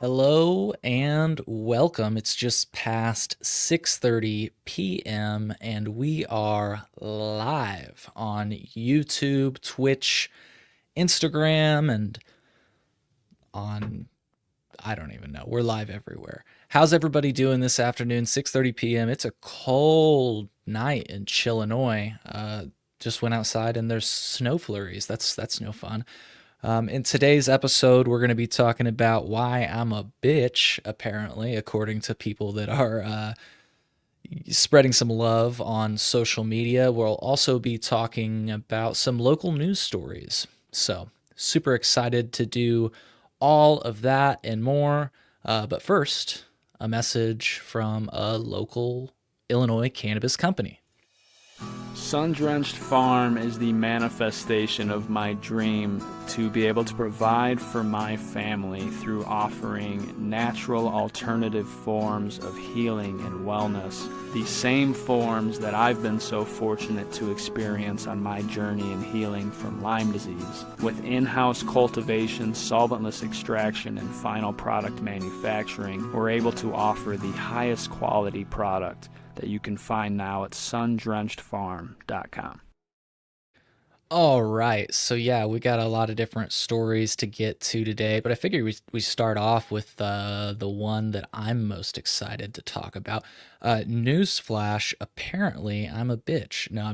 Hello and welcome. It's just past 6:30 p.m. and we are live on YouTube, Twitch, Instagram, and on I don't even know. We're live everywhere. How's everybody doing this afternoon? 6:30 p.m. It's a cold night in Chillinois. Just went outside and there's snow flurries. That's no fun. In today's episode, we're going to be talking about why I'm a bitch, apparently, according to people that are spreading some love on social media. We'll also be talking about some local news stories. So, super excited to do all of that and more. But first, a message from a local Illinois cannabis company. Sun-Drenched Farm is the manifestation of my dream to be able to provide for my family through offering natural alternative forms of healing and wellness, the same forms that I've been so fortunate to experience on my journey in healing from Lyme disease. With in-house cultivation, solventless extraction, and final product manufacturing, we're able to offer the highest quality product that you can find now at sundrenchedfarm.com. All right. So yeah, we got a lot of different stories to get to today, but I figured we start off with the one that I'm most excited to talk about. Newsflash, apparently I'm a bitch. No,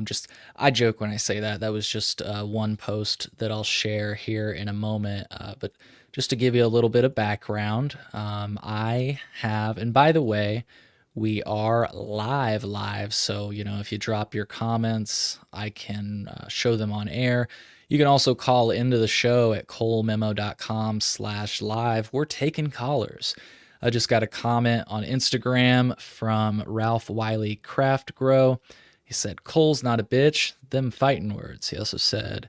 I joke when I say that. That was just one post that I'll share here in a moment. But just to give you a little bit of background, I have, and by the way, we are live. So, if you drop your comments, I can show them on air. You can also call into the show at colememo.com/live. We're taking callers. I just got a comment on Instagram from Ralph Wiley Craft Grow. He said, Cole's not a bitch, them fighting words. He also said,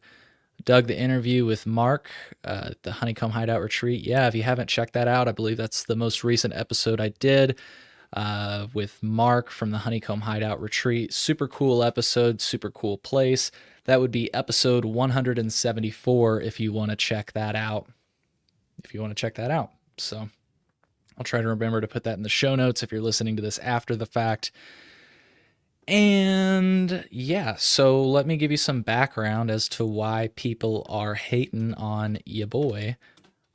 dug the interview with Mark at the Honeycomb Hideout Retreat. Yeah, if you haven't checked that out, I believe that's the most recent episode I did. With Mark from the Honeycomb Hideout Retreat. Super cool episode, super cool place. That would be episode 174 if you want to check that out. So I'll try to remember to put that in the show notes if you're listening to this after the fact. And yeah, so let me give you some background as to why people are hating on ya boy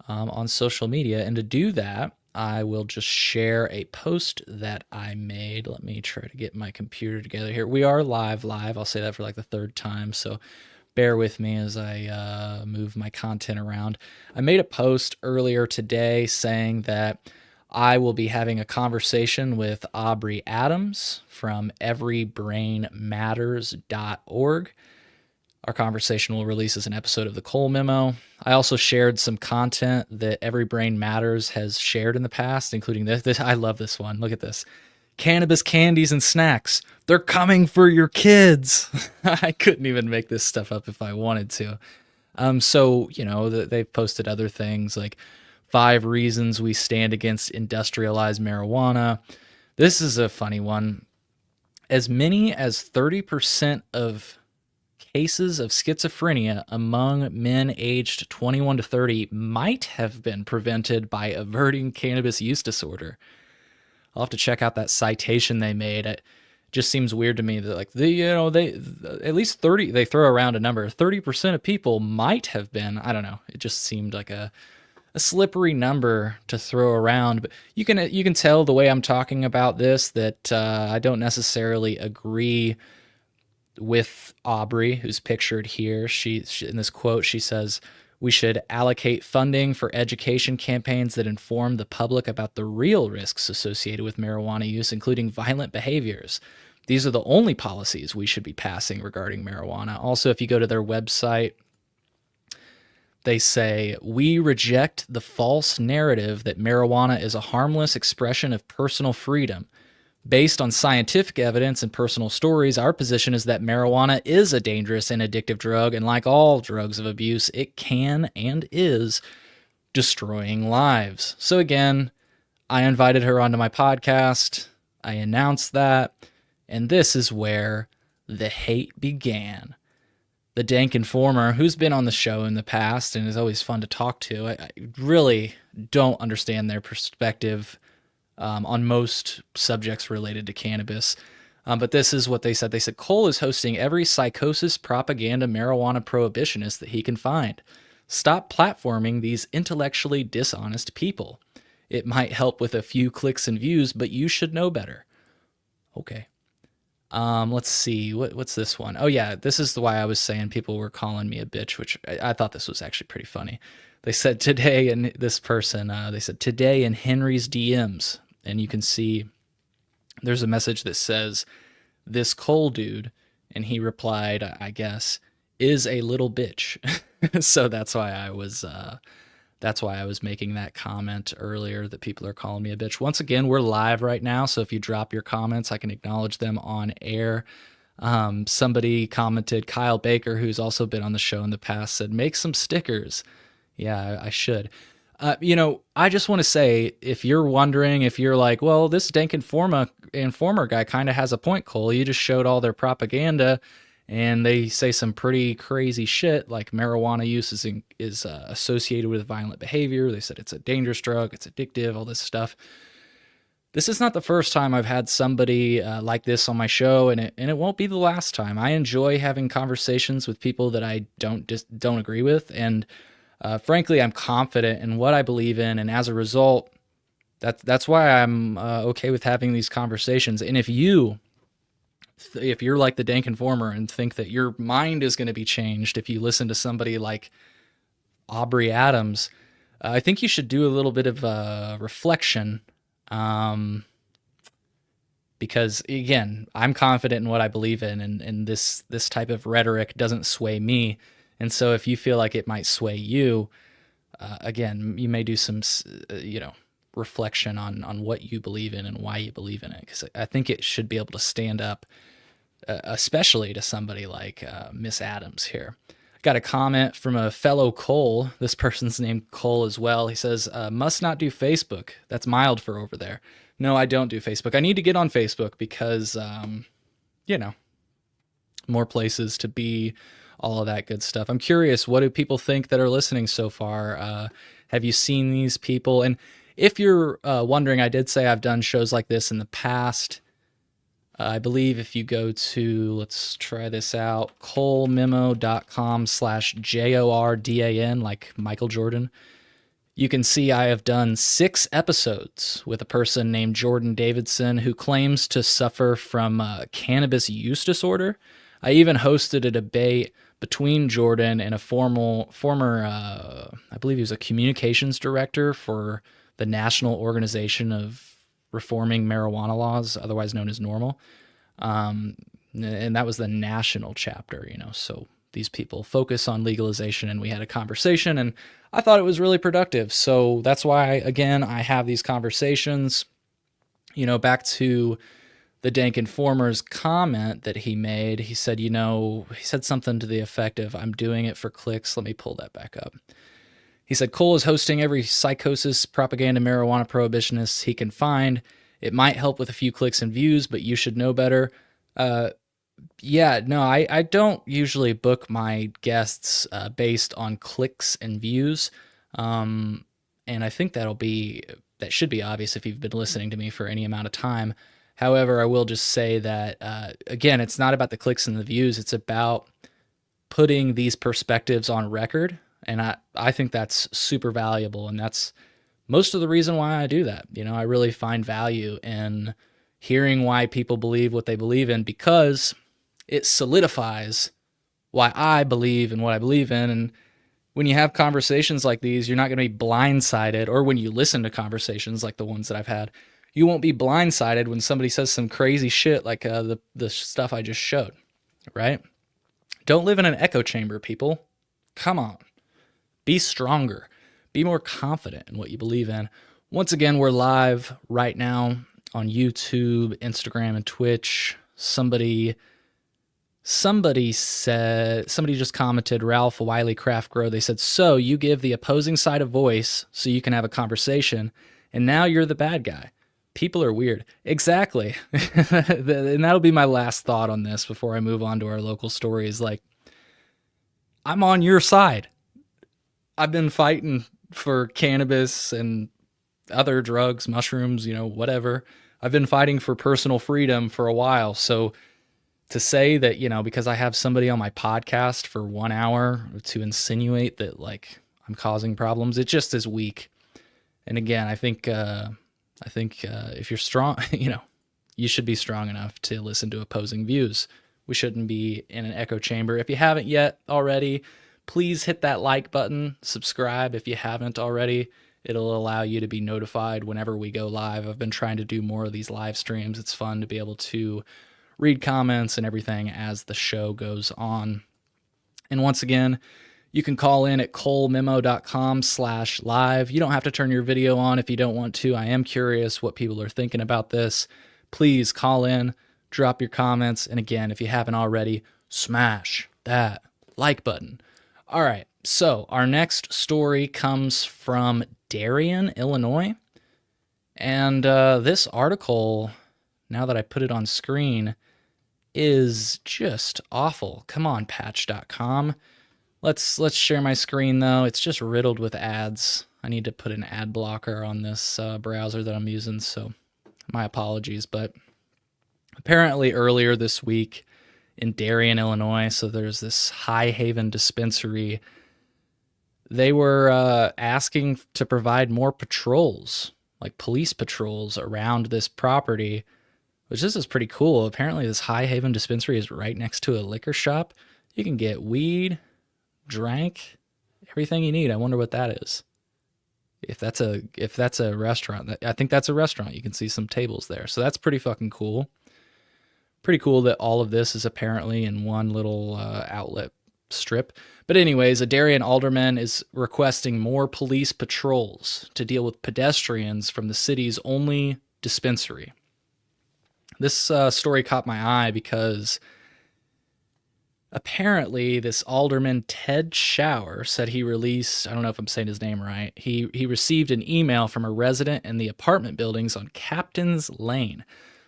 on social media. And to do that, I will just share a post that I made. Let me try to get my computer together here. We are live. I'll say that for like the third time, so bear with me as I move my content around. I made a post earlier today saying that I will be having a conversation with Aubrey Adams from everybrainmatters.org. Our conversation will release as an episode of the Cole Memo. I also shared some content that Every Brain Matters has shared in the past, including this. I love this one. Look at this. Cannabis candies and snacks. They're coming for your kids. I couldn't even make this stuff up if I wanted to. So, they've posted other things like 5 reasons we stand against industrialized marijuana. This is a funny one. As many as 30% of cases of schizophrenia among men aged 21 to 30 might have been prevented by averting cannabis use disorder. I'll have to check out that citation they made. It just seems weird to me that they at least 30, they throw around a number. 30% of people might have been, I don't know. It just seemed like a slippery number to throw around, but you can tell the way I'm talking about this that I don't necessarily agree with Aubrey, who's pictured here. She in this quote, she says, we should allocate funding for education campaigns that inform the public about the real risks associated with marijuana use, including violent behaviors. These are the only policies we should be passing regarding marijuana. Also, if you go to their website, they say, we reject the false narrative that marijuana is a harmless expression of personal freedom. Based on scientific evidence and personal stories, our position is that marijuana is a dangerous and addictive drug, and like all drugs of abuse, it can and is destroying lives. So again, I invited her onto my podcast. I announced that, and this is where the hate began. the Dank Informer, who's been on the show in the past and is always fun to talk to. I really don't understand their perspective on most subjects related to cannabis. But this is what they said. They said Cole is hosting every psychosis, propaganda, marijuana prohibitionist that he can find. Stop platforming these intellectually dishonest people. It might help with a few clicks and views, but you should know better. Okay. Let's see. What's this one? Oh yeah, this is why I was saying people were calling me a bitch, which I thought this was actually pretty funny. They said today, and this person, they said today in Henry's DMs, and you can see there's a message that says this Cole dude, and he replied, I guess, is a little bitch. So that's why I was making that comment earlier that people are calling me a bitch. Once again, we're live right now, so if you drop your comments, I can acknowledge them on air. Somebody commented, Kyle Baker, who's also been on the show in the past, said, make some stickers. Yeah, I should. I just want to say, if you're wondering, if you're like, well, this Dank Informer guy kind of has a point, Cole. You just showed all their propaganda, and they say some pretty crazy shit, like marijuana use is associated with violent behavior. They said it's a dangerous drug, it's addictive, all this stuff. This is not the first time I've had somebody like this on my show, and it won't be the last time. I enjoy having conversations with people that I don't agree with, and frankly, I'm confident in what I believe in, and as a result, that's why I'm okay with having these conversations. And if you're like the Dank Informer and think that your mind is going to be changed if you listen to somebody like Aubrey Adams, I think you should do a little bit of reflection, because again, I'm confident in what I believe in, and this type of rhetoric doesn't sway me. And so if you feel like it might sway you, again, you may do some, reflection on what you believe in and why you believe in it, because I think it should be able to stand up, especially to somebody like Miss Adams here. Got a comment from a fellow Cole. This person's named Cole as well. He says, must not do Facebook. That's mild for over there. No, I don't do Facebook. I need to get on Facebook because, more places to be, all of that good stuff. I'm curious, what do people think that are listening so far? Have you seen these people? And if you're wondering, I did say I've done shows like this in the past. I believe if you go to, let's try this out, colememo.com/JORDAN, like Michael Jordan, you can see I have done 6 episodes with a person named Jordan Davidson who claims to suffer from cannabis use disorder. I even hosted a debate between Jordan and a former, I believe he was a communications director for the National Organization of Reforming Marijuana Laws, otherwise known as NORML. And that was the national chapter, so these people focus on legalization, and we had a conversation, and I thought it was really productive. So that's why, again, I have these conversations. Back to the Dank Informer's comment that he made. He said, he said something to the effect of, I'm doing it for clicks. Let me pull that back up. He said, Cole is hosting every psychosis, propaganda, marijuana prohibitionist he can find. It might help with a few clicks and views, but you should know better. I don't usually book my guests based on clicks and views. And I think that should be obvious if you've been listening to me for any amount of time. However, I will just say that, again, it's not about the clicks and the views. It's about putting these perspectives on record. And I think that's super valuable. And that's most of the reason why I do that. I really find value in hearing why people believe what they believe in, because it solidifies why I believe in what I believe in. And when you have conversations like these, you're not going to be blindsided, or when you listen to conversations like the ones that I've had, you won't be blindsided when somebody says some crazy shit like the stuff I just showed, right? Don't live in an echo chamber, people. Come on. Be stronger. Be more confident in what you believe in. Once again, we're live right now on YouTube, Instagram, and Twitch. Somebody just commented, Ralph Wiley Craft Grow. They said, so you give the opposing side a voice so you can have a conversation, and now you're the bad guy. People are weird. Exactly. And that'll be my last thought on this before I move on to our local stories. Like, I'm on your side. I've been fighting for cannabis and other drugs, mushrooms, whatever. I've been fighting for personal freedom for a while. So to say that, because I have somebody on my podcast for 1 hour to insinuate that like I'm causing problems, it just is weak. And again, I think if you're strong, you should be strong enough to listen to opposing views. We shouldn't be in an echo chamber. If you haven't yet already, please hit that like button, subscribe if you haven't already. It'll allow you to be notified whenever we go live. I've been trying to do more of these live streams. It's fun to be able to read comments and everything as the show goes on. And once again, you can call in at colememo.com/live. You don't have to turn your video on if you don't want to. I am curious what people are thinking about this. Please call in, drop your comments, and again, if you haven't already, smash that like button. All right, so our next story comes from Darien, Illinois. And this article, now that I put it on screen, is just awful. Come on, patch.com. Let's share my screen, though. It's just riddled with ads. I need to put an ad blocker on this browser that I'm using, so my apologies. But apparently earlier this week in Darien, Illinois, so there's this High Haven dispensary, they were asking to provide more patrols, like police patrols around this property, which this is pretty cool. Apparently this High Haven dispensary is right next to a liquor shop. You can get weed, drank, everything you need. I wonder what that is. If that's a restaurant, I think that's a restaurant. You can see some tables there. So that's pretty fucking cool. Pretty cool that all of this is apparently in one little outlet strip. But anyways, a Darien alderman is requesting more police patrols to deal with pedestrians from the city's only dispensary. This story caught my eye because apparently this alderman, Ted Shower, said he released, I don't know if I'm saying his name right, he received an email from a resident in the apartment buildings on Captain's Lane.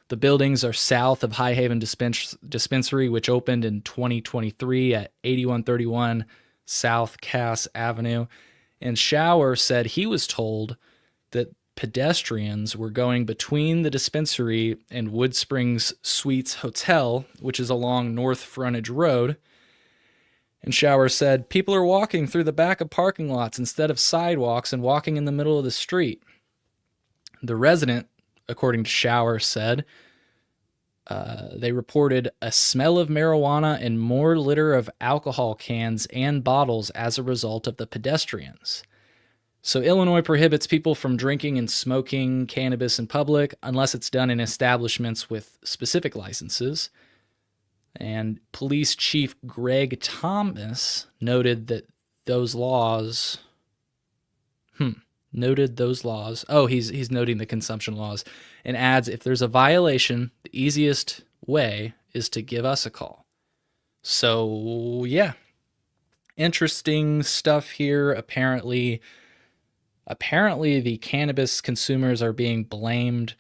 The buildings are south of High Haven Dispensary, which opened in 2023 at 8131 South Cass Avenue. And Shower said he was told that pedestrians were going between the dispensary and Wood Springs Suites Hotel, which is along North Frontage Road. And Shower said people are walking through the back of parking lots instead of sidewalks and walking in the middle of the street. The resident, according to Shower, said they reported a smell of marijuana and more litter of alcohol cans and bottles as a result of the pedestrians. So Illinois prohibits people from drinking and smoking cannabis in public unless it's done in establishments with specific licenses. And Police Chief Greg Thomas noted that those laws... Oh, he's noting the consumption laws and adds, if there's a violation, the easiest way is to give us a call. So, yeah. Interesting stuff here. Apparently the cannabis consumers are being blamed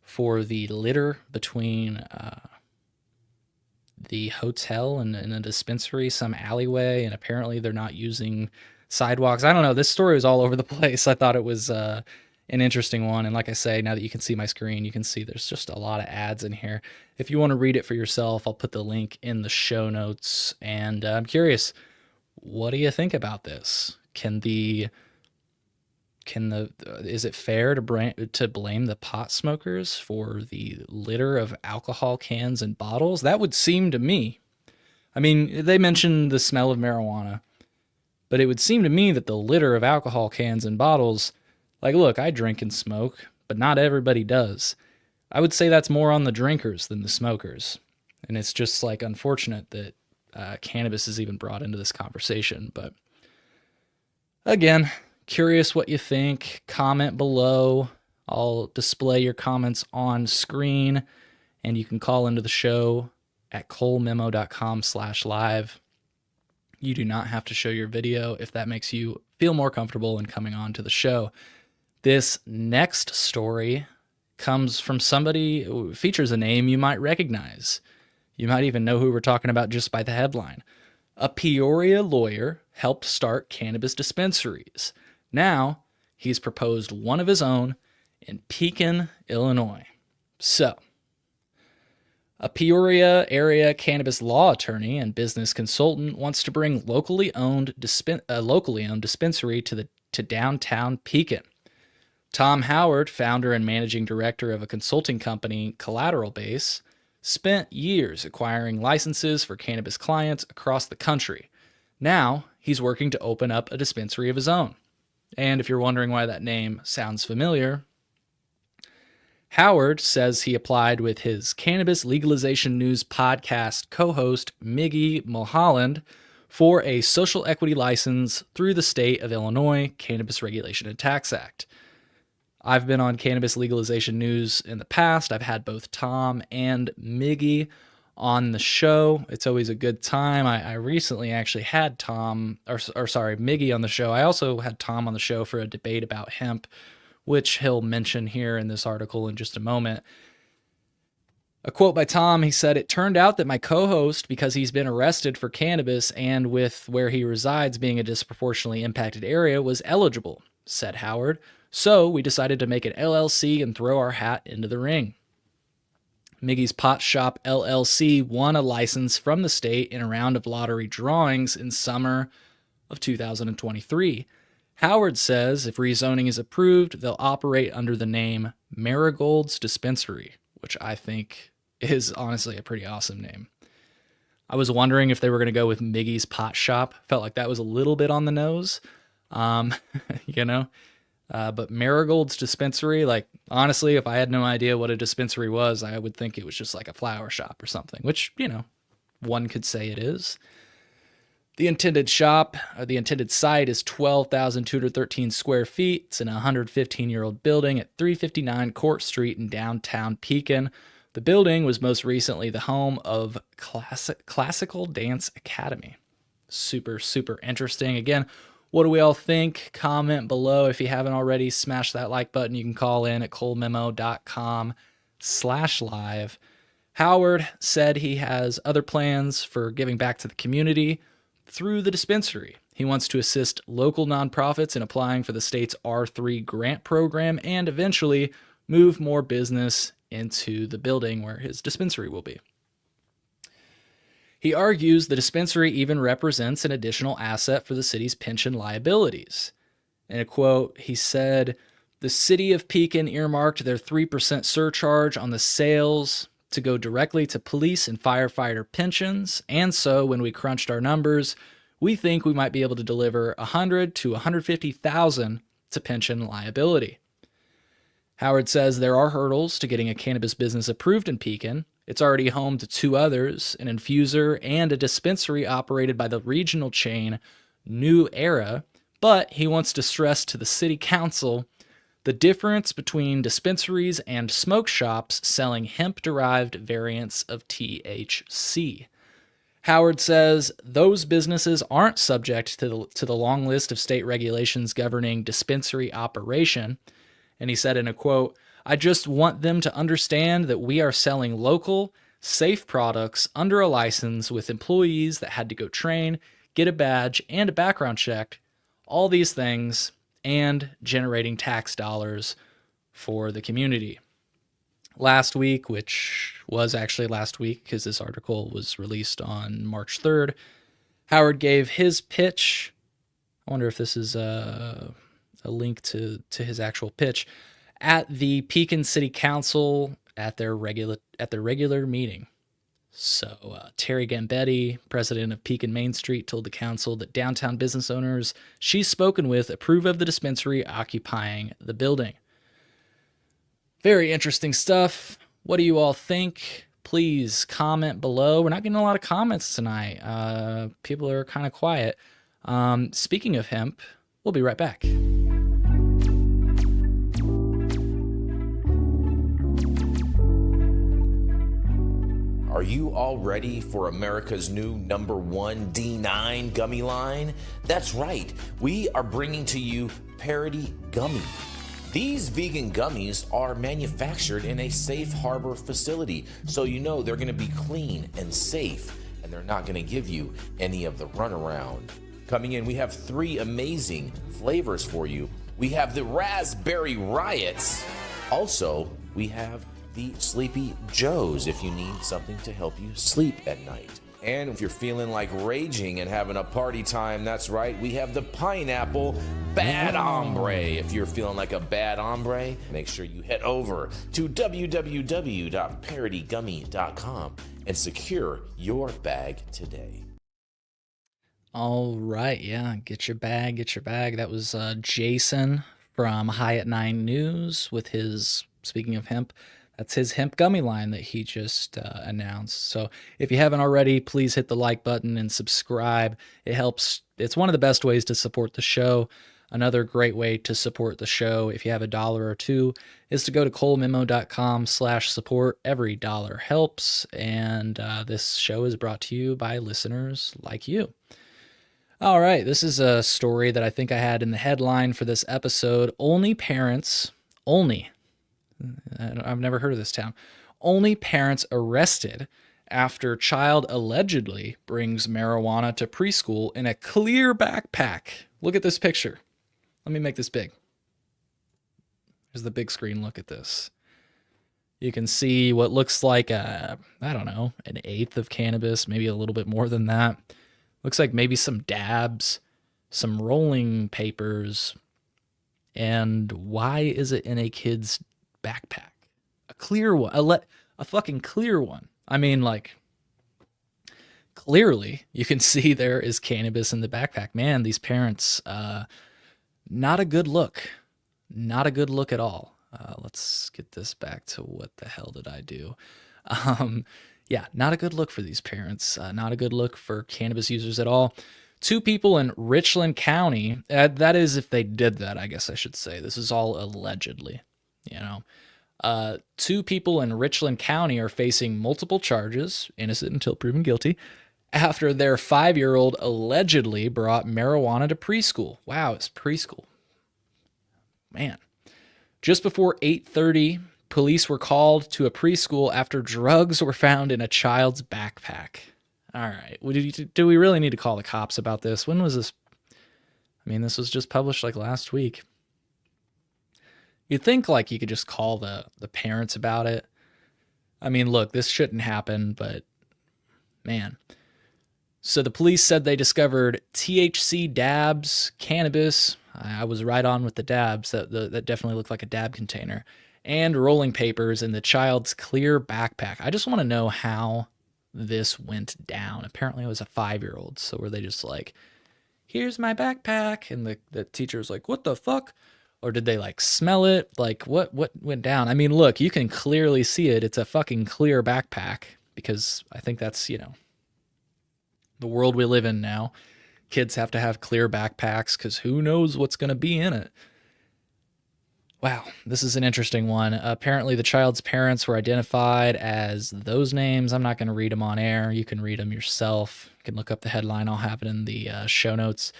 for the litter between the hotel and a dispensary, some alleyway, and apparently they're not using sidewalks. I don't know. This story was all over the place. I thought it was an interesting one. And like I say, now that you can see my screen, you can see there's just a lot of ads in here. If you want to read it for yourself, I'll put the link in the show notes. And I'm curious, what do you think about this? Is it fair to blame the pot smokers for the litter of alcohol cans and bottles? That would seem to me. I mean, they mentioned the smell of marijuana, but it would seem to me that the litter of alcohol cans and bottles, like, look, I drink and smoke, but not everybody does. I would say that's more on the drinkers than the smokers. And it's just like unfortunate that cannabis is even brought into this conversation. But again, curious what you think. Comment below. I'll display your comments on screen, and you can call into the show at colememo.com/live. You do not have to show your video if that makes you feel more comfortable in coming on to the show. This next story comes from somebody who features a name you might recognize. You might even know who we're talking about just by the headline. A Peoria lawyer helped start cannabis dispensaries. Now, he's proposed one of his own in Pekin, Illinois. So, a Peoria area cannabis law attorney and business consultant wants to bring locally owned dispensary to downtown Pekin. Tom Howard, founder and managing director of a consulting company, Collateral Base, spent years acquiring licenses for cannabis clients across the country. Now, he's working to open up a dispensary of his own. And if you're wondering why that name sounds familiar, Howard says he applied with his Cannabis Legalization News podcast co-host Miggy Mulholland for a social equity license through the state of Illinois Cannabis Regulation and Tax Act. I've been on Cannabis Legalization News in the past. I've had both Tom and Miggy on the show. It's always a good time. I recently actually had Miggy on the show. I also had Tom on the show for a debate about hemp, which he'll mention here in this article in just a moment. A quote by Tom, he said, "It turned out that my co-host, because he's been arrested for cannabis and with where he resides being a disproportionately impacted area, was eligible," said Howard. "So we decided to make an LLC and throw our hat into the ring." Miggy's Pot Shop LLC won a license from the state in a round of lottery drawings in summer of 2023. Howard says if rezoning is approved, they'll operate under the name Marigold's Dispensary, which I think is honestly a pretty awesome name. I was wondering if they were going to go with Miggy's Pot Shop. Felt like that was a little bit on the nose, but Marigold's Dispensary, like, honestly, if I had no idea what a dispensary was, I would think it was just like a flower shop or something, which, one could say it is. The intended site is 12,213 square feet. It's in a 115-year-old building at 359 Court Street in downtown Pekin. The building was most recently the home of Classical Dance Academy. Super, super interesting. Again, what do we all think? Comment below. If you haven't already, smash that like button. You can call in at colememo.com/live. Howard said he has other plans for giving back to the community through the dispensary. He wants to assist local nonprofits in applying for the state's R3 grant program and eventually move more business into the building where his dispensary will be. He argues the dispensary even represents an additional asset for the city's pension liabilities. In a quote, he said, "The city of Pekin earmarked their 3% surcharge on the sales to go directly to police and firefighter pensions, and so when we crunched our numbers, we think we might be able to deliver $100,000 to $150,000 to pension liability." Howard says there are hurdles to getting a cannabis business approved in Pekin. It's already home to two others, an infuser and a dispensary operated by the regional chain New Era, but he wants to stress to the city council the difference between dispensaries and smoke shops selling hemp-derived variants of THC. Howard says those businesses aren't subject to the long list of state regulations governing dispensary operation. And he said in a quote, "I just want them to understand that we are selling local, safe products under a license with employees that had to go train, get a badge, and a background check, all these things, and generating tax dollars for the community." Last week, which was actually last week because this article was released on March 3rd, Howard gave his pitch. I wonder if this is a link to his actual pitch at the Pekin City Council at their regular meeting. So Terry Gambetti, president of Pekin Main Street, told the council that downtown business owners she's spoken with approve of the dispensary occupying the building. Very interesting stuff. What do you all think? Please comment below. We're not getting a lot of comments tonight. People are kind of quiet. Speaking of hemp, we'll be right back. Are you all ready for America's new #1 D9 gummy line? That's right, we are bringing to you Parody Gummy. These vegan gummies are manufactured in a safe harbor facility, so you know they're going to be clean and safe. and they're not going to give you any of the runaround. Coming in, we have 3 amazing flavors for you. We have the Raspberry Riots. Also, we have the Sleepy Joes if you need something to help you sleep at night. And if you're feeling like raging and having a party time, that's right, we have the Pineapple Bad Hombre. If you're feeling like a bad hombre, make sure you head over to www.parodygummy.com and secure your bag today. All right, yeah, get your bag, get your bag. That was Jason from High at 9 News with his, speaking of hemp, that's his hemp gummy line that he just announced. So if you haven't already, please hit the like button and subscribe. It helps. It's one of the best ways to support the show. Another great way to support the show, if you have $1 or $2, is to go to colememo.com/support. Every dollar helps, and this show is brought to you by listeners like you. All right, this is a story that I think I had in the headline for this episode. I've never heard of this town. Only parents arrested after child allegedly brings marijuana to preschool in a clear backpack. Look at this picture. Let me make this big. Here's the big screen. Look at this. You can see what looks like an eighth of cannabis, maybe a little bit more than that. Looks like maybe some dabs, some rolling papers. And why is it in a kid's backpack? A clear one. A fucking clear one. I mean, like, clearly you can see there is cannabis in the backpack. Man, these parents, not a good look. Not a good look at all. Let's get this back to what the hell did I do? Yeah, not a good look for these parents. Not a good look for cannabis users at all. 2 people in Richland County, that is if they did that, I guess I should say. This is all allegedly, 2 people in Richland County are facing multiple charges, innocent until proven guilty, after their 5-year-old allegedly brought marijuana to preschool. Wow, it's preschool. Man. Just before 8:30, police were called to a preschool after drugs were found in a child's backpack. All right. Do we really need to call the cops about this? When was this? I mean, this was just published like last week. You'd think like you could just call the parents about it. I mean, look, this shouldn't happen, but man. So the police said they discovered THC dabs, cannabis. I was right on with the dabs. That definitely looked like a dab container. And rolling papers in the child's clear backpack. I just want to know how this went down. Apparently it was a 5-year-old. So were they just like, here's my backpack? And the teacher was like, what the fuck? Or did they like smell it? Like what went down? I mean, look, you can clearly see it. It's a fucking clear backpack because I think that's, the world we live in now. Kids have to have clear backpacks because who knows what's going to be in it. Wow, this is an interesting one. Apparently, the child's parents were identified as those names. I'm not going to read them on air. You can read them yourself. You can look up the headline. I'll have it in the show notes.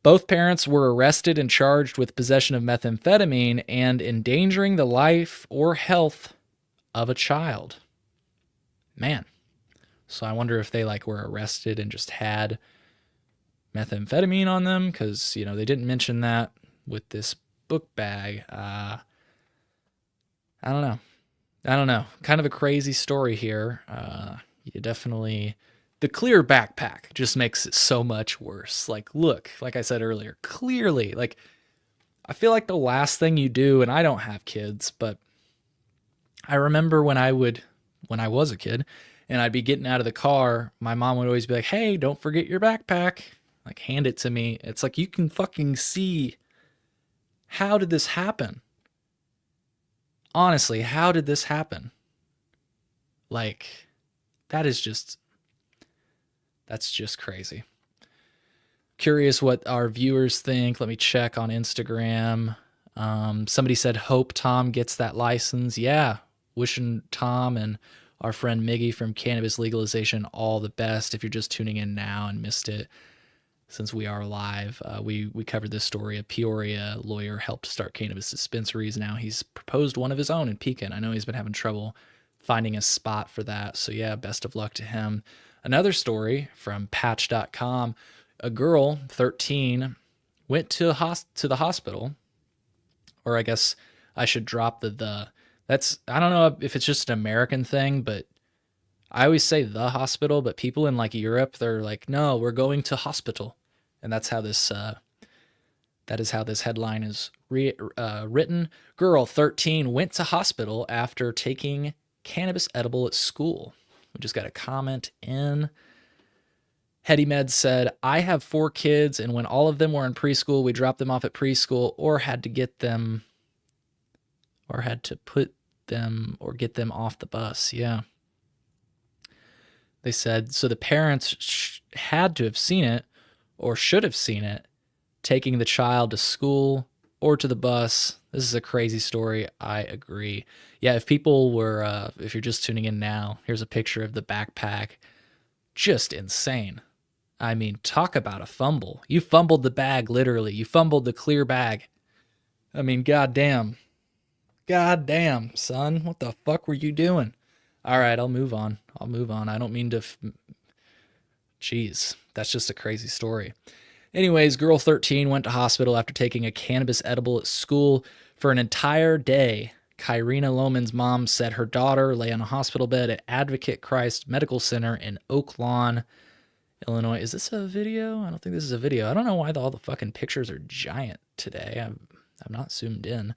Both parents were arrested and charged with possession of methamphetamine and endangering the life or health of a child. Man. So I wonder if they were arrested and just had methamphetamine on them because, they didn't mention that with this book bag. I don't know. Kind of a crazy story here. You definitely... The clear backpack just makes it so much worse. Look, like I said earlier, clearly, I feel like the last thing you do, and I don't have kids, but I remember when I was a kid, and I'd be getting out of the car, my mom would always be like, hey, don't forget your backpack. Hand it to me. It's like, you can fucking see. How did this happen? Honestly, how did this happen? That's just crazy. Curious what our viewers think. Let me check on Instagram. Somebody said, hope Tom gets that license. Yeah, wishing Tom and our friend Miggy from Cannabis Legalization all the best. If you're just tuning in now and missed it, since we are live, we covered this story. A Peoria lawyer helped start cannabis dispensaries. Now he's proposed one of his own in Pekin. I know he's been having trouble finding a spot for that. So yeah, best of luck to him. Another story from patch.com. A girl, 13, went to the hospital, or I guess I should drop the. That's, I don't know if it's just an American thing, but I always say the hospital, but people in like Europe, they're like, no, we're going to hospital. And that's how that is how this headline is written. Girl 13 went to hospital after taking cannabis edible at school. We just got a comment in. Hetty Med said, I have 4 kids, and when all of them were in preschool, we dropped them off at preschool or had to get them off the bus. Yeah. They said, so the parents had to have seen it or should have seen it, taking the child to school or to the bus. This is a crazy story. I agree. Yeah, if people were, if you're just tuning in now, here's a picture of the backpack. Just insane. I mean, talk about a fumble. You fumbled the bag, literally. You fumbled the clear bag. I mean, goddamn. Goddamn, son. What the fuck were you doing? All right, I'll move on. I don't mean to... Jeez, that's just a crazy story. Anyways, girl 13 went to hospital after taking a cannabis edible at school for an entire day. Kyrena Lohman's mom said her daughter lay on a hospital bed at Advocate Christ Medical Center in Oak Lawn, Illinois. Is this a video? I don't think this is a video. I don't know why all the fucking pictures are giant today. I'm not zoomed in.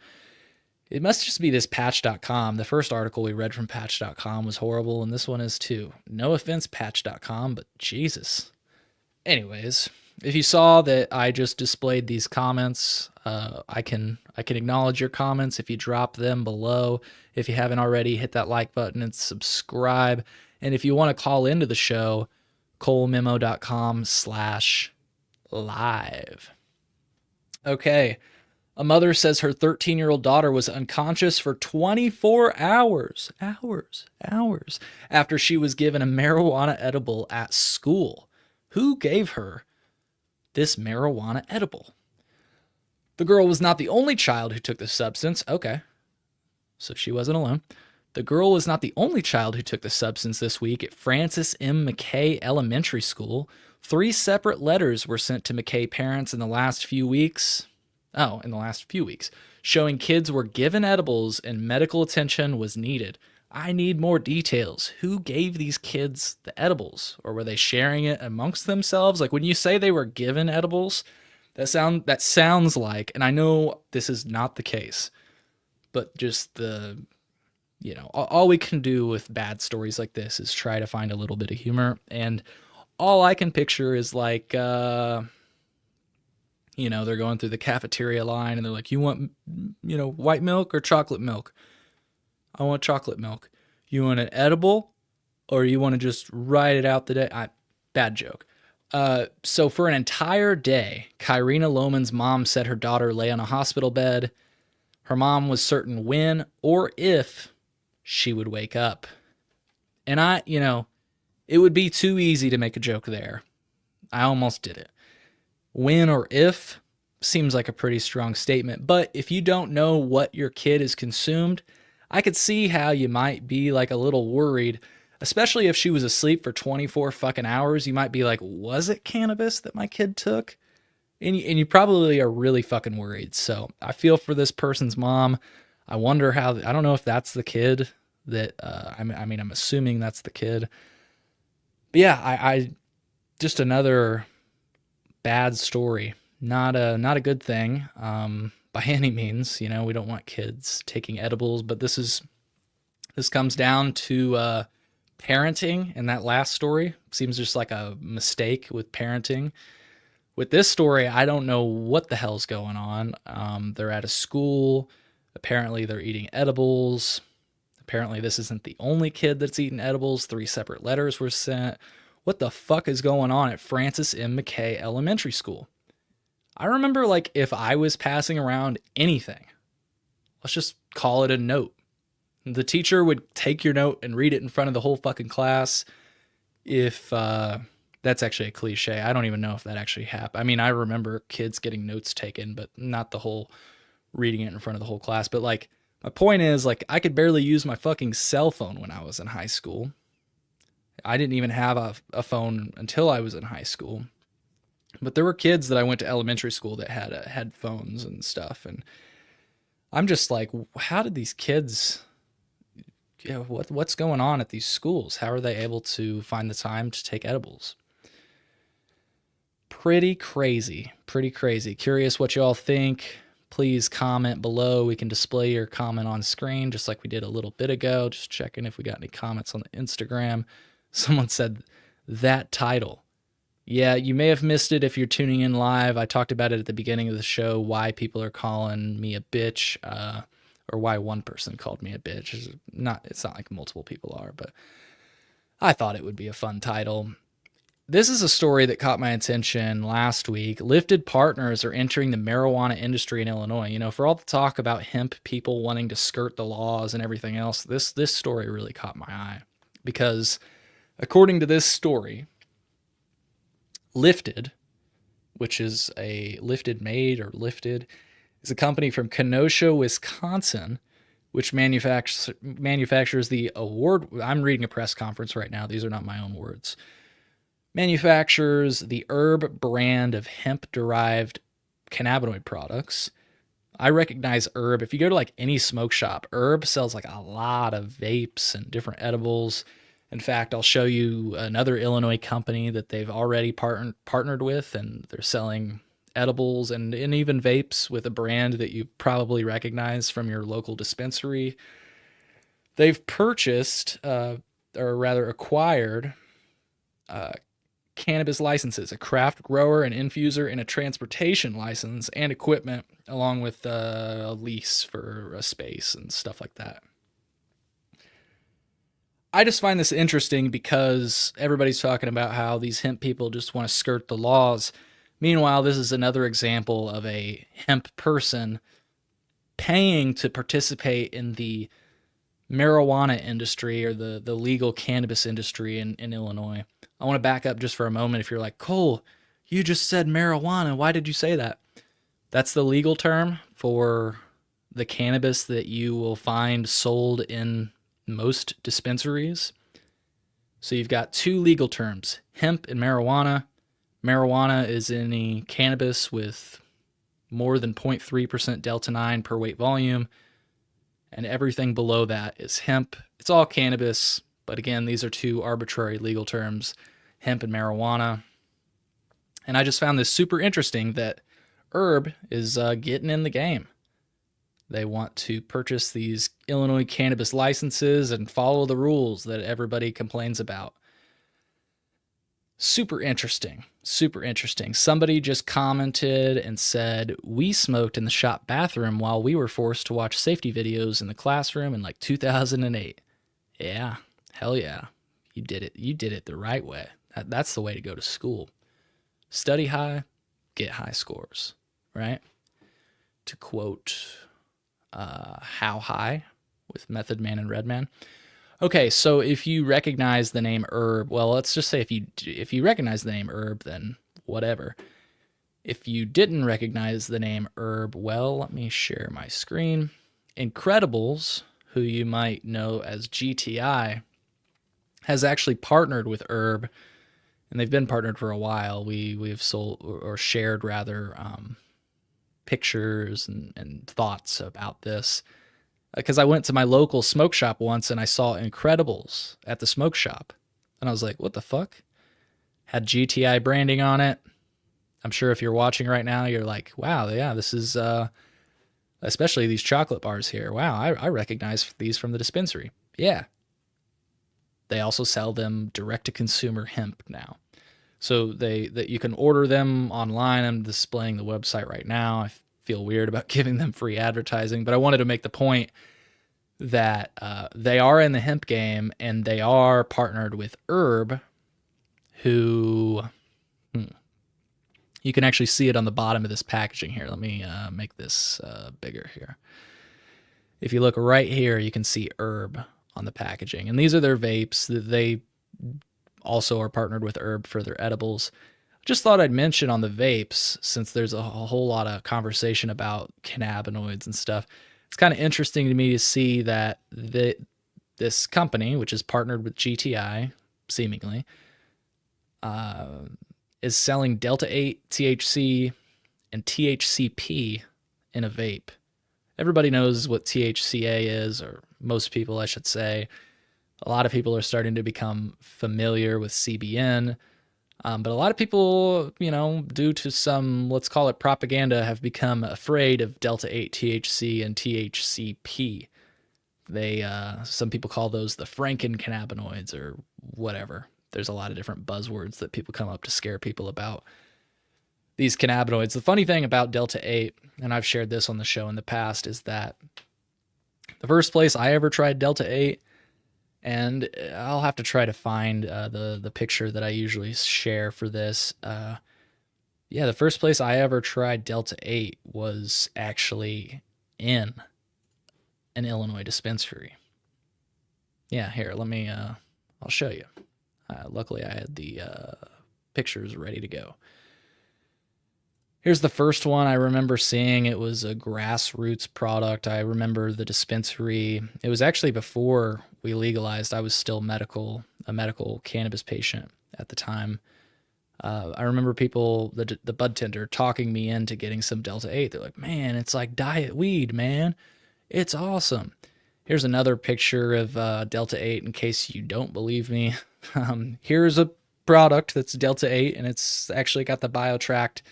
It must just be this patch.com. The first article we read from patch.com was horrible, and this one is too. No offense, patch.com, but Jesus. Anyways, if you saw that I just displayed these comments, I can acknowledge your comments if you drop them below. If you haven't already, hit that like button and subscribe. And if you want to call into the show, colememo.com/live. Okay. A mother says her 13-year-old daughter was unconscious for 24 hours after she was given a marijuana edible at school. Who gave her this marijuana edible? The girl was not the only child who took the substance. Okay, so she wasn't alone. The girl was not the only child who took the substance this week at Francis M. McKay Elementary School. 3 separate letters were sent to McKay parents in the last few weeks, showing kids were given edibles and medical attention was needed. I need more details. Who gave these kids the edibles? Or were they sharing it amongst themselves? Like when you say they were given edibles, that sounds like, and I know this is not the case, but just all we can do with bad stories like this is try to find a little bit of humor. And all I can picture is like, they're going through the cafeteria line and they're like, you want, white milk or chocolate milk? I want chocolate milk. You want an edible or you want to just ride it out the day? Bad joke. So for an entire day, Kyrena Lohman's mom said her daughter lay on a hospital bed. Her mom was certain when or if she would wake up. And it would be too easy to make a joke there. I almost did it. When or if seems like a pretty strong statement, but if you don't know what your kid is consumed, I could see how you might be like a little worried, especially if she was asleep for 24 fucking hours. You might be like, was it cannabis that my kid took? And you probably are really fucking worried. So I feel for this person's mom. I wonder how, I don't know if that's the kid that, I'm assuming that's the kid. But yeah, I just another bad story. Not a good thing by any means. We don't want kids taking edibles, but this comes down to parenting. And that last story seems just like a mistake with parenting. With this story, I don't know what the hell's going on. They're at a school. Apparently they're eating edibles. Apparently this isn't the only kid that's eaten edibles. 3 separate letters were sent. What the fuck is going on at Francis M. McKay Elementary School? I remember, like, if I was passing around anything, let's just call it a note. The teacher would take your note and read it in front of the whole fucking class. If that's actually a cliche. I don't even know if that actually happened. I remember kids getting notes taken, but not the whole reading it in front of the whole class. But, like, my point is, like, I could barely use my fucking cell phone when I was in high school. I didn't even have a phone until I was in high school. But there were kids that I went to elementary school that had phones and stuff, and I'm just like, how did these kids? What's going on at these schools? How are they able to find the time to take edibles? Pretty crazy, pretty crazy. Curious what you all think. Please comment below. We can display your comment on screen just like we did a little bit ago. Just checking if we got any comments on the Instagram. Someone said that title. Yeah, you may have missed it if you're tuning in live. I talked about it at the beginning of the show, why people are calling me a bitch, or why one person called me a bitch. It's not like multiple people are, but I thought it would be a fun title. This is a story that caught my attention last week. Lifted partners are entering the marijuana industry in Illinois. You know, for all the talk about hemp people wanting to skirt the laws and everything else, this story really caught my eye. Because according to this story, Lifted, which is a Lifted Made or Lifted, is a company from Kenosha, Wisconsin, which manufactures the award. I'm reading a press conference right now. These are not my own words. Manufactures the Herb brand of hemp-derived cannabinoid products. I recognize Herb. If you go to like any smoke shop, Herb sells like a lot of vapes and different edibles. In fact, I'll show you another Illinois company that they've already partnered with, and they're selling edibles and even vapes with a brand that you probably recognize from your local dispensary. They've purchased, or rather acquired, cannabis licenses, a craft grower, an infuser, and a transportation license and equipment, along with a lease for a space and stuff like that. I just find this interesting because everybody's talking about how these hemp people just want to skirt the laws. Meanwhile, this is another example of a hemp person paying to participate in the marijuana industry or the legal cannabis industry in Illinois. I want to back up just for a moment. If you're like, Cole, you just said marijuana. Why did you say that? That's the legal term for the cannabis that you will find sold in most dispensaries. So you've got two legal terms, hemp and marijuana. Marijuana is any cannabis with more than 0.3% Delta 9 per weight volume, and everything below that is hemp. It's all cannabis, but again, these are two arbitrary legal terms, hemp and marijuana. And I just found this super interesting that Herb is getting in the game. They want to purchase these Illinois cannabis licenses and follow the rules that everybody complains about. Super interesting. Super interesting. Somebody just commented and said, we smoked in the shop bathroom while we were forced to watch safety videos in the classroom in like 2008. Yeah, hell yeah. You did it. You did it the right way. That's the way to go to school. Study high, get high scores, right? To quote How High with Method Man and Redman. Okay, so if you recognize the name Herb, well, let's just say if you recognize the name Herb, then whatever. If you didn't recognize the name Herb, well, let me share my screen. Incredibles, who you might know as GTI, has actually partnered with Herb, and they've been partnered for a while. We've sold or shared rather pictures and thoughts about this. Because I went to my local smoke shop once and I saw Incredibles at the smoke shop. And I was like, what the fuck? Had GTI branding on it. I'm sure if you're watching right now, you're like, wow, yeah, this is, especially these chocolate bars here. Wow, I recognize these from the dispensary. Yeah. They also sell them direct-to-consumer hemp now. So that you can order them online. I'm displaying the website right now. I feel weird about giving them free advertising, but I wanted to make the point that they are in the hemp game and they are partnered with Herb, who you can actually see it on the bottom of this packaging here. Let me make this bigger here. If you look right here, you can see Herb on the packaging, and these are their vapes. They also are partnered with Herb for their edibles. Just thought I'd mention on the vapes, since there's a whole lot of conversation about cannabinoids and stuff. It's kind of interesting to me to see that this company, which is partnered with GTI, seemingly, is selling Delta 8, THC, and THCP in a vape. Everybody knows what THCA is, or most people, I should say. A lot of people are starting to become familiar with CBN. But a lot of people, due to some, let's call it propaganda, have become afraid of Delta 8 THC and THCP. Some people call those the Franken cannabinoids or whatever. There's a lot of different buzzwords that people come up to scare people about these cannabinoids. The funny thing about Delta 8, and I've shared this on the show in the past, is that the first place I ever tried Delta 8, and I'll have to try to find the picture that I usually share for this. The first place I ever tried Delta 8 was actually in an Illinois dispensary. Yeah, here, I'll show you. Luckily, I had the pictures ready to go. Here's the first one I remember seeing. It was a grassroots product. I remember the dispensary. It was actually before we legalized. I was still a medical cannabis patient at the time. I remember people, the bud tender, talking me into getting some Delta 8. They're like, man, it's like diet weed, man. It's awesome. Here's another picture of Delta 8 in case you don't believe me. Here's a product that's Delta 8, and it's actually got the BioTrack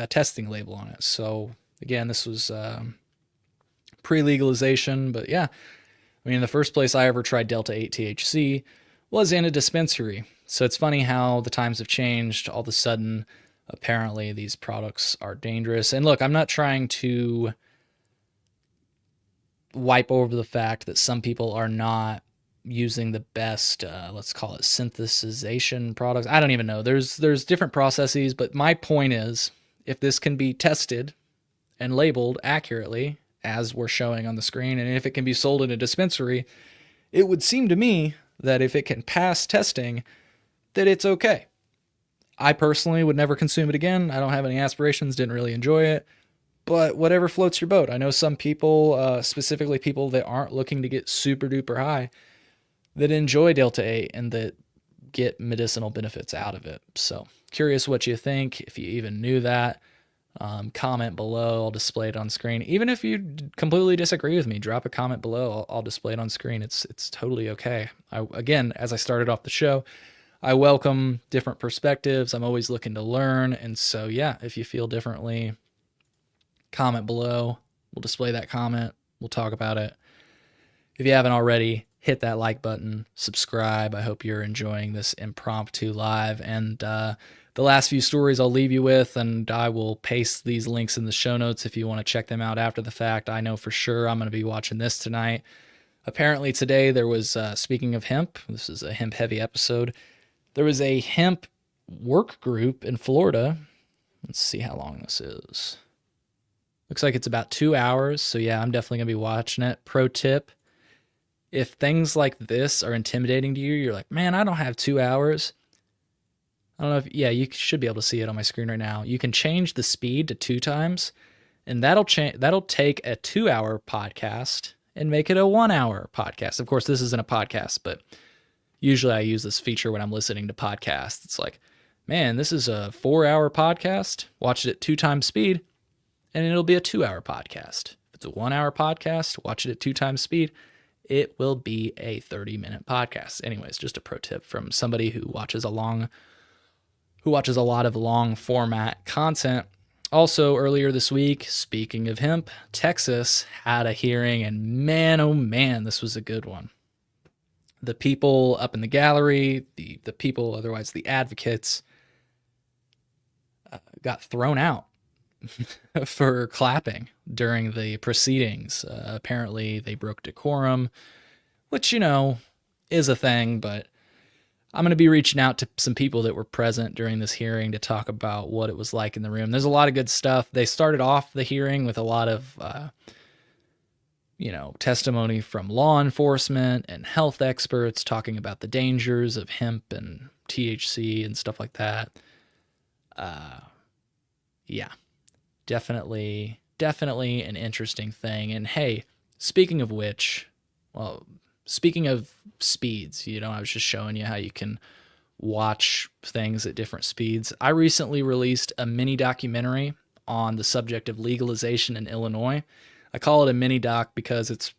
testing label on it. So again, this was pre-legalization, but yeah, I mean, the first place I ever tried Delta 8 THC was in a dispensary. So it's funny how the times have changed. All of a sudden, apparently these products are dangerous. And look, I'm not trying to wipe over the fact that some people are not using the best, let's call it synthesization products. I don't even know. There's different processes, but my point is, if this can be tested and labeled accurately, as we're showing on the screen, and if it can be sold in a dispensary, it would seem to me that if it can pass testing, that it's okay. I personally would never consume it again. I don't have any aspirations, didn't really enjoy it, but whatever floats your boat. I know some people, specifically people that aren't looking to get super duper high, that enjoy Delta 8 and that get medicinal benefits out of it. So curious what you think, if you even knew that. Comment below. I'll display it on screen. Even if you completely disagree with me, drop a comment below. I'll display it on screen. It's totally okay. Again, as I started off the show, I welcome different perspectives. I'm always looking to learn. And so, yeah, if you feel differently, comment below. We'll display that comment. We'll talk about it. If you haven't already, hit that like button, subscribe. I hope you're enjoying this impromptu live. And the last few stories I'll leave you with, and I will paste these links in the show notes if you want to check them out after the fact. I know for sure I'm going to be watching this tonight. Apparently today there was, speaking of hemp, this is a hemp-heavy episode, there was a hemp work group in Florida. Let's see how long this is. Looks like it's about 2 hours, so yeah, I'm definitely going to be watching it. Pro tip, if things like this are intimidating to you, you're like, man, I don't have 2 hours. I don't know if, yeah, you should be able to see it on my screen right now. You can change the speed to 2 times, and that'll take a 2-hour podcast and make it a 1-hour podcast. Of course, this isn't a podcast, but usually I use this feature when I'm listening to podcasts. It's like, man, this is a 4-hour podcast. Watch it at 2 times speed, and it'll be a 2-hour podcast. If it's a 1-hour podcast, watch it at 2 times speed, it will be a 30-minute podcast. Anyways, just a pro tip from somebody who watches a lot of long format content. Also, earlier this week, speaking of hemp, Texas had a hearing, and man, oh man, this was a good one. The people up in the gallery, the people, otherwise the advocates, got thrown out for clapping during the proceedings. Apparently, they broke decorum, which, is a thing, but I'm going to be reaching out to some people that were present during this hearing to talk about what it was like in the room. There's a lot of good stuff. They started off the hearing with a lot of, testimony from law enforcement and health experts talking about the dangers of hemp and THC and stuff like that. Yeah, definitely an interesting thing. And hey, speaking of which, well, speaking of speeds, I was just showing you how you can watch things at different speeds. I recently released a mini documentary on the subject of legalization in Illinois. I call it a mini doc because it's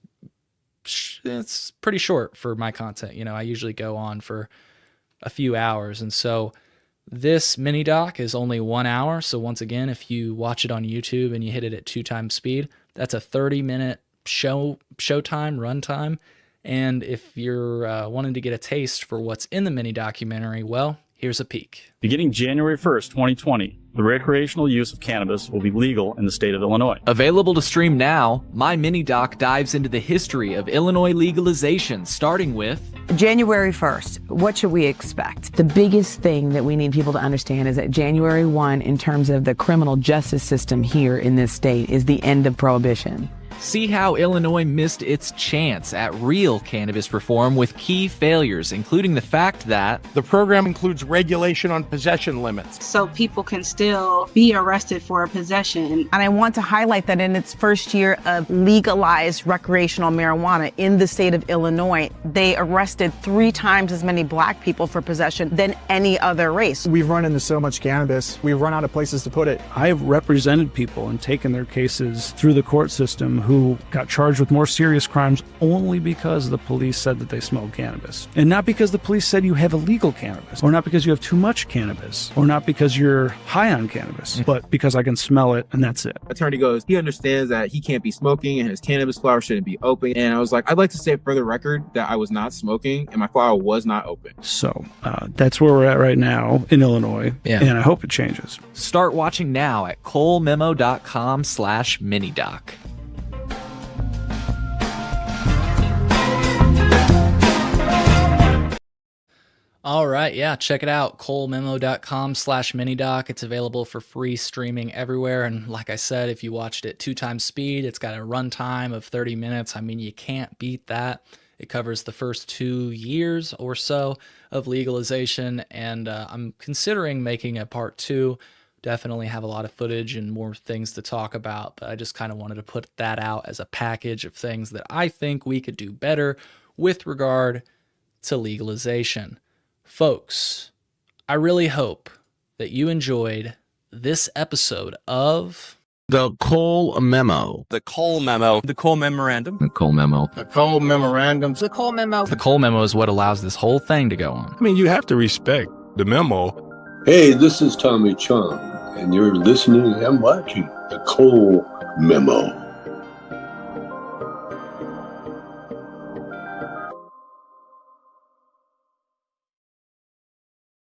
pretty short for my content. I usually go on for a few hours. And so this mini doc is only 1 hour. So once again, if you watch it on YouTube and you hit it at 2 times speed, that's a 30-minute showtime, runtime. And if you're wanting to get a taste for what's in the mini documentary, well, here's a peek. Beginning January 1st, 2020, the recreational use of cannabis will be legal in the state of Illinois. Available to stream now, my mini doc dives into the history of Illinois legalization, starting with January 1st. What should we expect? The biggest thing that we need people to understand is that January 1, in terms of the criminal justice system here in this state, is the end of prohibition. See how Illinois missed its chance at real cannabis reform with key failures, including the fact that the program includes regulation on possession limits. So people can still be arrested for a possession. And I want to highlight that in its first year of legalized recreational marijuana in the state of Illinois, they arrested 3 times as many black people for possession than any other race. We've run into so much cannabis, we've run out of places to put it. I've represented people and taken their cases through the court system who got charged with more serious crimes only because the police said that they smelled cannabis. And not because the police said you have illegal cannabis, or not because you have too much cannabis, or not because you're high on cannabis, but because I can smell it and that's it. Attorney goes, he understands that he can't be smoking and his cannabis flower shouldn't be open. And I was like, I'd like to say for the record that I was not smoking and my flower was not open. So that's where we're at right now in Illinois. Yeah. And I hope it changes. start watching now at colememo.com/minidoc. All right, yeah, check it out, colememo.com/minidoc. It's available for free streaming everywhere. And like I said, if you watched it 2 times speed, it's got a runtime of 30 minutes. I mean, you can't beat that. It covers the first 2 years or so of legalization, and I'm considering making a part 2. Definitely have a lot of footage and more things to talk about, but I just kind of wanted to put that out as a package of things that I think we could do better with regard to legalization. Folks, I really hope that you enjoyed this episode of The Cole Memo. The Cole Memo. The Cole Memorandum. The Cole Memo. The Cole Memorandum. The Cole Memo. The Cole Memo is what allows this whole thing to go on. I mean, you have to respect the memo. Hey, this is Tommy Chong, and you're listening and watching The Cole Memo.